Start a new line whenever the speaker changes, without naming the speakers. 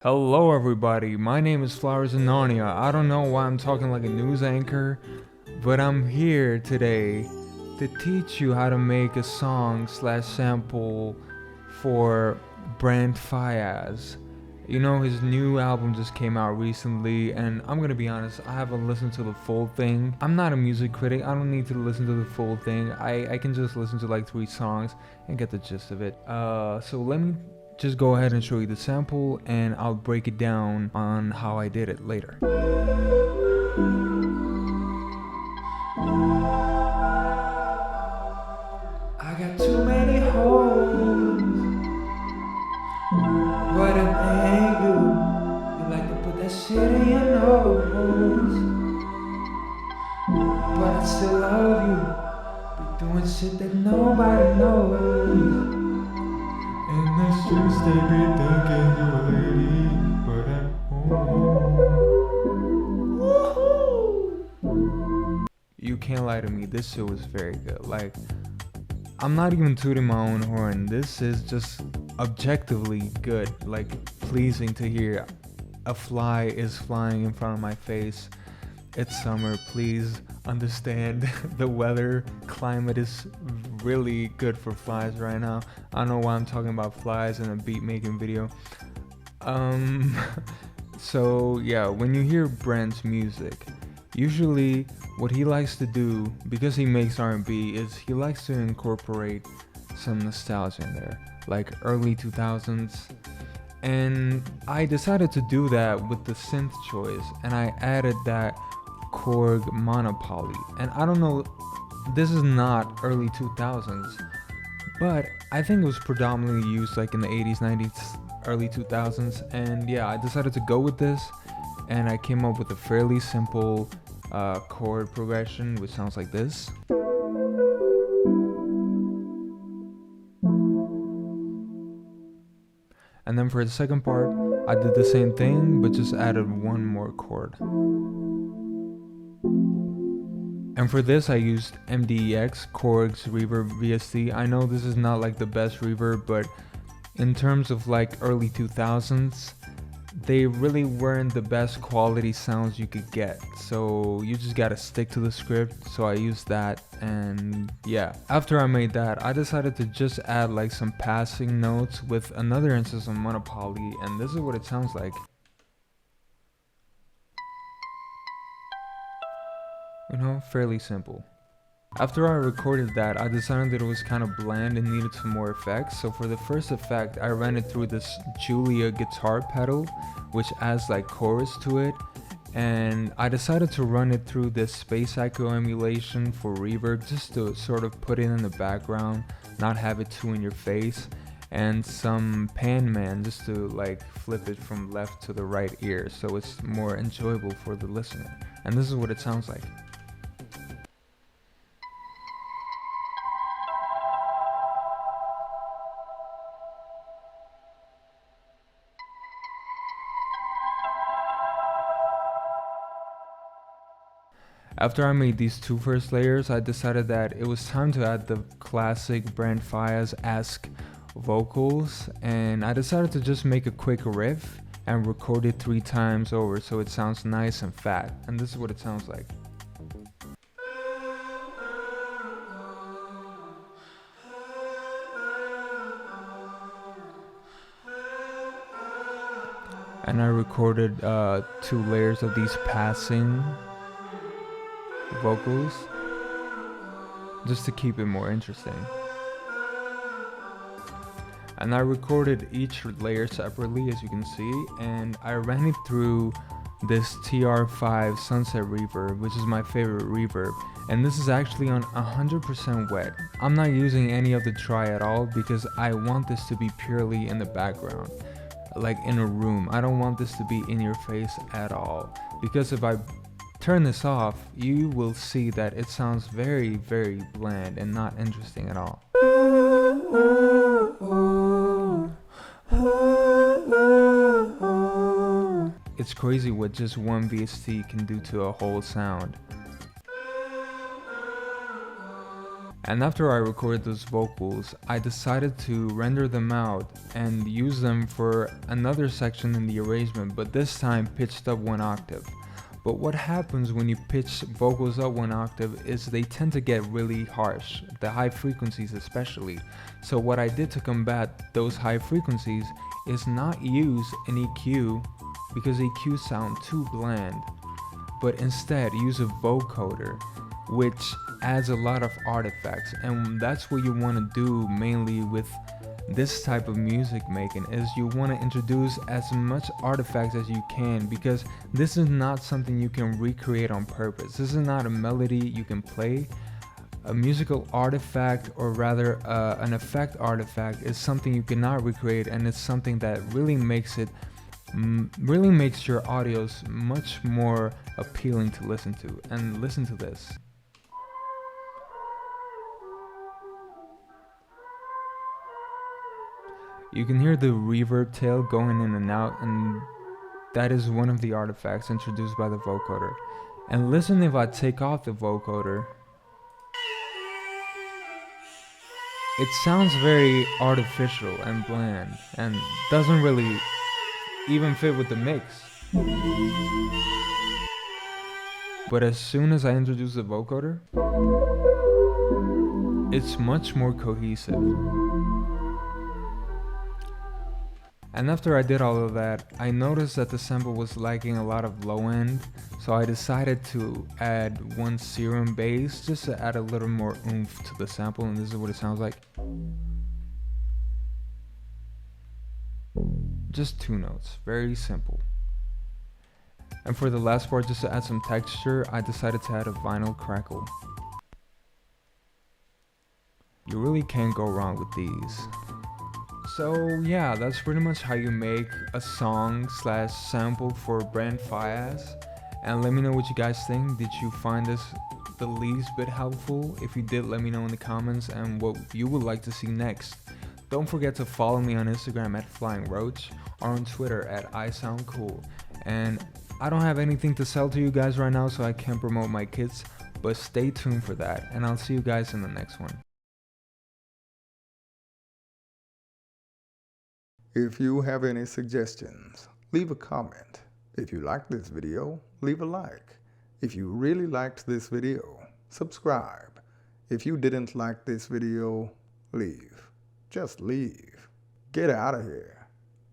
Hello everybody, my name is Flowers in Narnia. I don't know why I'm talking like a news anchor, but I'm here today to teach you how to make a song slash sample for Brent Faiyaz. You know, his new album just came out recently, and I'm gonna be honest, I haven't listened to the full thing. I'm not a music critic, I don't need to listen to the full thing. I can just listen to like 3 songs and get the gist of it. So let me just go ahead and show you the sample, and I'll break it down on how I did it later. I got too many holes, but it ain't you. You like to put that shit in your nose, but I still love you. Be doing shit that nobody knows. In the streets they be thinking you a lady, but at home, you can't lie to me, this shit was very good. Like, I'm not even tooting my own horn, this is just objectively good, like pleasing to hear. A fly is flying in front of my face. It's summer, please understand. The weather climate is really good for flies right now. I don't know why I'm talking about flies in a beat making video. So yeah, when you hear Brent's music, usually what he likes to do, because he makes R&B, is he likes to incorporate some nostalgia in there, like early 2000s. And I decided to do that with the synth choice, and I added that chord monopoly. And I don't know, this is not early 2000s, but I think it was predominantly used like in the 80s, 90s, early 2000s. And yeah, I decided to go with this, and I came up with a fairly simple chord progression, which sounds like this. And then for the second part, I did the same thing, but just added one more chord. And for this, I used MDEX, Korg's Reverb VST. I know this is not like the best reverb, but in terms of like early 2000s, they really weren't the best quality sounds you could get. So you just gotta stick to the script. So I used that, and yeah. After I made that, I decided to just add like some passing notes with another instance of monopoly, and this is what it sounds like. You know, fairly simple. After I recorded that, I decided that it was kind of bland and needed some more effects. So for the first effect, I ran it through this Julia guitar pedal, which adds like chorus to it. And I decided to run it through this Space Echo emulation for reverb, just to sort of put it in the background, not have it too in your face. And some Pan Man, just to like flip it from left to the right ear, so it's more enjoyable for the listener. And this is what it sounds like. After I made these 2 first layers, I decided that it was time to add the classic Brent Faiyaz-esque vocals, and I decided to just make a quick riff and record it 3 times over so it sounds nice and fat, and this is what it sounds like. And I recorded 2 layers of these passing vocals just to keep it more interesting. And I recorded each layer separately, as you can see, and I ran it through this TR5 Sunset Reverb, which is my favorite reverb, and this is actually on 100% wet. I'm not using any of the dry at all because I want this to be purely in the background, like in a room. I don't want this to be in your face at all, because if I turn this off, you will see that it sounds very, very bland and not interesting at all. It's crazy what just one VST can do to a whole sound. And after I recorded those vocals, I decided to render them out and use them for another section in the arrangement, but this time pitched up 1 octave. But what happens when you pitch vocals up 1 octave is they tend to get really harsh, the high frequencies especially. So what I did to combat those high frequencies is not use an EQ because EQs sound too bland, but instead use a vocoder, which adds a lot of artifacts. And that's what you want to do mainly with this type of music making, is you want to introduce as much artifacts as you can, because this is not something you can recreate on purpose. This is not a melody you can play. A musical artifact, or rather an effect artifact, is something you cannot recreate, and it's something that really makes your audios much more appealing to listen to. And listen to this. You can hear the reverb tail going in and out, and that is one of the artifacts introduced by the vocoder. And listen, if I take off the vocoder, it sounds very artificial and bland and doesn't really even fit with the mix. But as soon as I introduce the vocoder, it's much more cohesive. And after I did all of that, I noticed that the sample was lacking a lot of low end, so I decided to add 1 serum bass just to add a little more oomph to the sample, and this is what it sounds like. Just 2 notes, very simple. And for the last part, just to add some texture, I decided to add a vinyl crackle. You really can't go wrong with these. So yeah, that's pretty much how you make a song / sample for Brent Faiyaz. And let me know what you guys think. Did you find this the least bit helpful? If you did, let me know in the comments and what you would like to see next. Don't forget to follow me on Instagram at Flying Roach or on Twitter at iSoundCool. And I don't have anything to sell to you guys right now, so I can't promote my kits, but stay tuned for that, and I'll see you guys in the next one.
If you have any suggestions, leave a comment. If you liked this video, leave a like. If you really liked this video, subscribe. If you didn't like this video, leave. Just leave. Get out of here.